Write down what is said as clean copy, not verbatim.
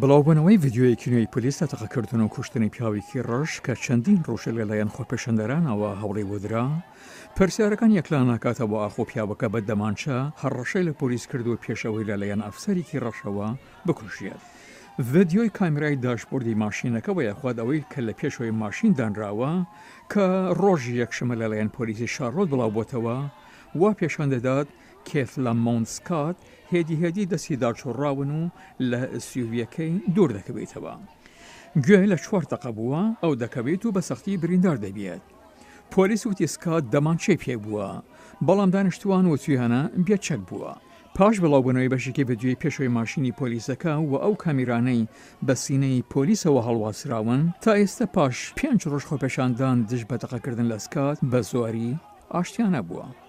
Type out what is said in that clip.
بڵاوبوونەوەی ڤیددیۆیەکی نوێی پلیس لە تەقەکردن و کوشتنی پیاوێکی ڕەش کە چەندین ڕۆژە لەلایەن خۆپێشەندەرانەوە هەوڵی بۆدرا، پرسیارەکان یەکلان ناکاتەوە ئاخۆ پیاوەکە بە دەمانچە هەڕەشەی لە پۆلیس کردو پێشەوەی لەلایەن ئەفسەرێکی ڕەشەوە بکوژێت. ڤیددیۆی کامێرای داشبۆردی ماشینەکەەوە یاخواد ئەوەی کە لە پێشەوەی ماشین دانراوە کە ڕۆژی یەکشەمە لەلایەن پۆلیسی شارلۆت بڵاوبۆتەوە، وا پێشان دەدات کێف لە ماونتسکات هێدی دەستی داچۆڕاون و لە سیوڤیەکەی دوور دەکەوێتەوە. گوێ لە 4 دقە بووە ئەو دەکەوێت و بە سەختی بریندار دەبێت. پۆلیس وتی سکات دەمانچەی پێ بووە، بەڵام دانیشتوان وتویانە بێچەک بووە. پاش بڵاوبوونەوەی بەشێکی ڤیددیۆی پێشەوەی ماشینی پۆلیسەکە و ئەو کامیرانەی بە سینەی پۆلیسەوە هەڵواسراون، تا ئێستا پاش 5 ڕۆژ خۆپێشاندان دژ بە تەقەکردن لە سکات بە زۆری ئاشتیانە بووە.